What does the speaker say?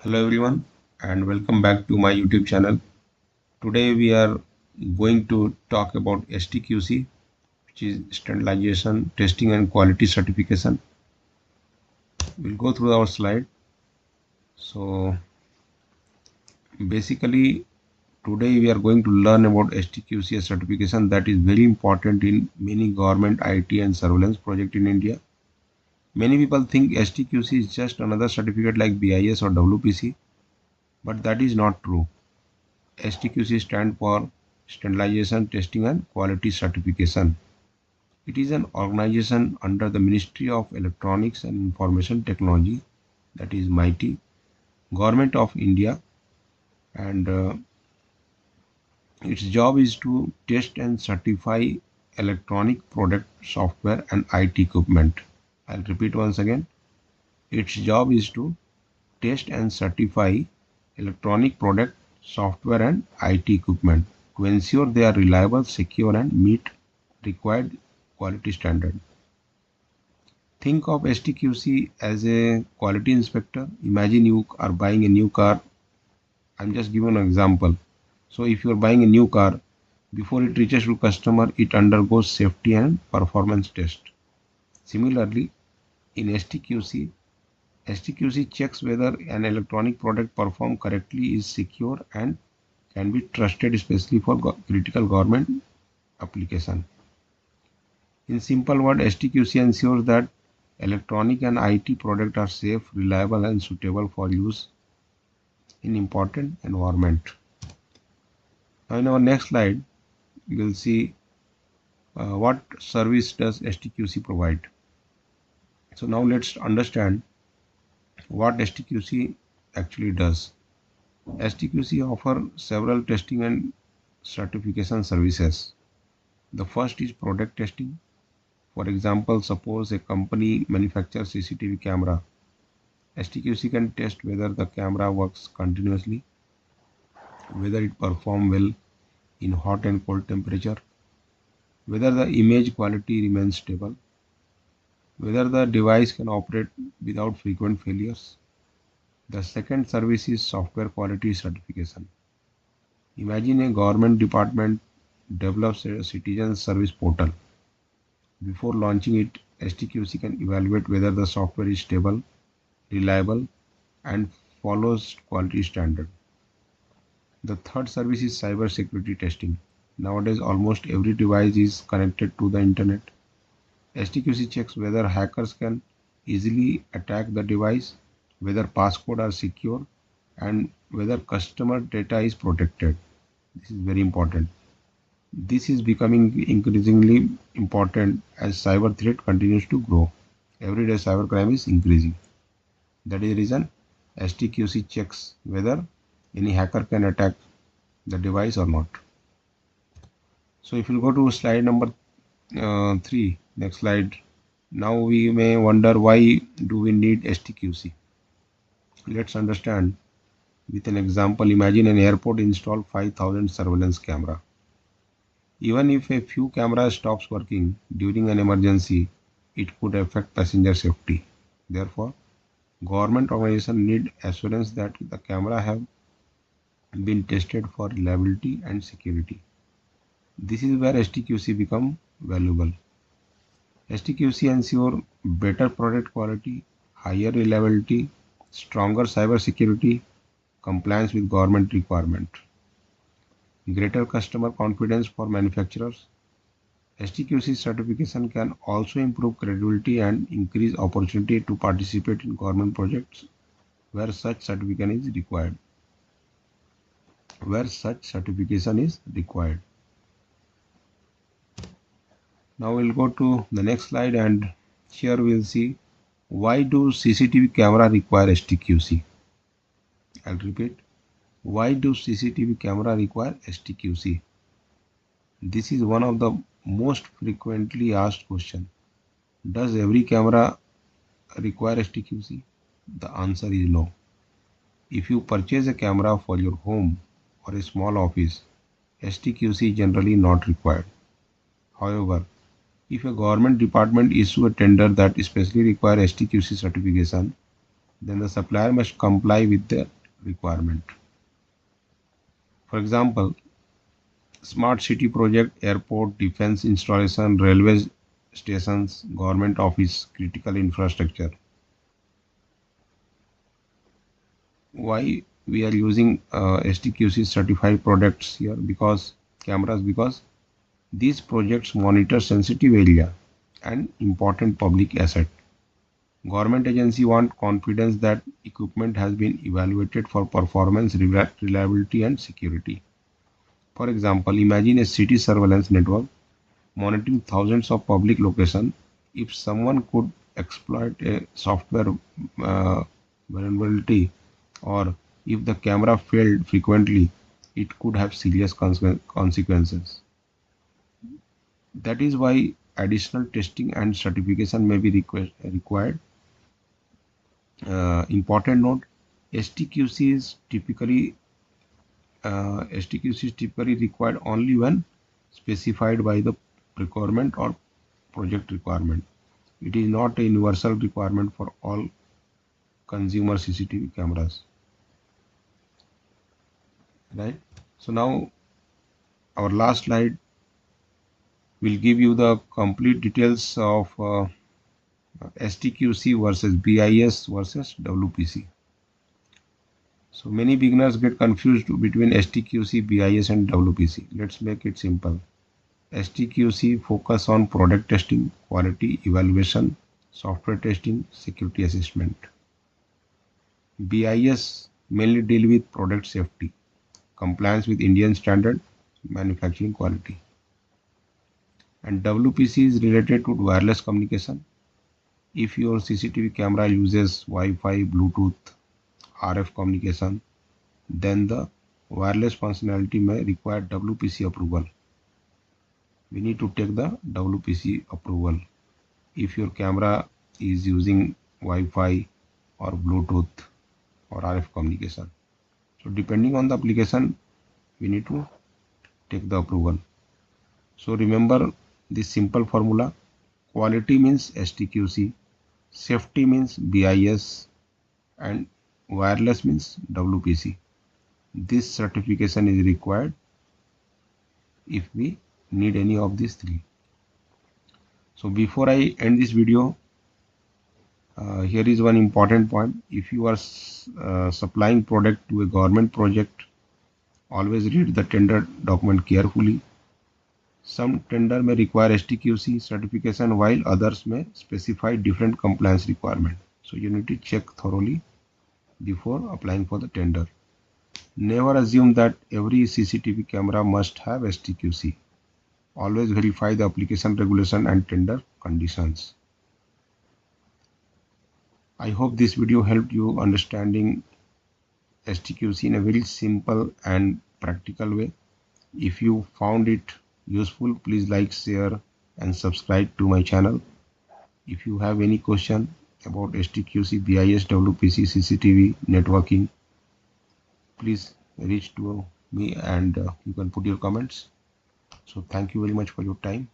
Hello everyone and welcome back to my YouTube channel. Today we are going to talk about STQC, which is Standardization, Testing and Quality Certification. We'll go through our slide. So basically today we are going to learn about STQC certification that is very important in many government IT and surveillance projects in India. Many people think STQC is just another certificate like BIS or WPC, but that is not true. STQC stands for Standardization, Testing and Quality Certification. It is an organization under the Ministry of Electronics and Information Technology, that is MIT, Government of India, and its job is to test and certify electronic product, software and IT equipment. I'll repeat once again. Its job is to test and certify electronic product, software and IT equipment to ensure they are reliable, secure and meet required quality standard. Think of STQC as a quality inspector. Imagine you are buying a new car. I'm just giving an example. So if you are buying a new car, before it reaches to customer, it undergoes safety and performance test. Similarly, in STQC checks whether an electronic product performed correctly, is secure and can be trusted, especially for critical government application. In simple words, STQC ensures that electronic and IT products are safe, reliable and suitable for use in important environment. Now in our next slide, we will see what service does STQC provide. So now let's understand what STQC actually does. STQC offers several testing and certification services. The first is product testing. For example, suppose a company manufactures CCTV camera. STQC can test whether the camera works continuously, whether it performs well in hot and cold temperature, whether the image quality remains stable, whether the device can operate without frequent failures. The second service is software quality certification. Imagine a government department develops a citizen service portal. Before launching it, STQC can evaluate whether the software is stable, reliable, and follows quality standard. The third service is cyber security testing. Nowadays, almost every device is connected to the internet. STQC checks whether hackers can easily attack the device, whether passcodes are secure, and whether customer data is protected. This is very important. This is becoming increasingly important as cyber threat continues to grow. Every day cybercrime is increasing. That is the reason STQC checks whether any hacker can attack the device or not. So if you go to slide number 3, next slide. Now we may wonder, why do we need STQC? Let's understand with an example. Imagine an airport install 5,000 surveillance camera. Even if a few cameras stops working during an emergency, it could affect passenger safety. Therefore, government organizations need assurance that the camera have been tested for reliability and security. This is where STQC become valuable. STQC ensure better product quality, higher reliability, stronger cyber security, compliance with government requirement, greater customer confidence for manufacturers. STQC certification can also improve credibility and increase opportunity to participate in government projects where such certification is required. Now we'll go to the next slide, and here we'll see, why do CCTV camera require STQC? I'll repeat. Why do CCTV camera require STQC? This is one of the most frequently asked questions. Does every camera require STQC? The answer is no. If you purchase a camera for your home or a small office, STQC is generally not required. However, if a government department issues a tender that especially requires STQC certification, then the supplier must comply with the requirement. For example, smart city project, airport, defense installation, railway stations, government office, critical infrastructure. Why we are using STQC certified products here? Because these projects monitor sensitive area and important public asset. Government agency want confidence that equipment has been evaluated for performance, reliability and security. For example, imagine a city surveillance network monitoring thousands of public locations. If someone could exploit a software vulnerability, or if the camera failed frequently, it could have serious consequences. That is why additional testing and certification may be required. Important note: STQC is typically required only when specified by the procurement or project requirement. It is not a universal requirement for all consumer CCTV cameras. Right. So now our last slide will give you the complete details of STQC versus BIS versus WPC. So many beginners get confused between STQC, BIS and WPC. Let's make it simple. STQC focus on product testing, quality evaluation, software testing, security assessment. BIS mainly deal with product safety, compliance with Indian standard, manufacturing quality. And WPC is related to wireless communication. If your CCTV camera uses Wi-Fi, Bluetooth, RF communication, then the wireless functionality may require WPC approval. We need to take the WPC approval if your camera is using Wi-Fi or Bluetooth or RF communication. So depending on the application, we need to take the approval. So remember this simple formula: quality means STQC, safety means BIS, and wireless means WPC. This certification is required if we need any of these three. So before I end this video, here is one important point. If you are supplying product to a government project, always read the tender document carefully. Some tender may require STQC certification while others may specify different compliance requirement. So you need to check thoroughly before applying for the tender. Never assume that every CCTV camera must have STQC. Always verify the application regulation and tender conditions. I hope this video helped you understanding STQC in a very simple and practical way. If you found it useful, please like, share and subscribe to my channel. If you have any question about STQC, BIS, WPC, CCTV, networking, please reach to me and you can put your comments. So thank you very much for your time.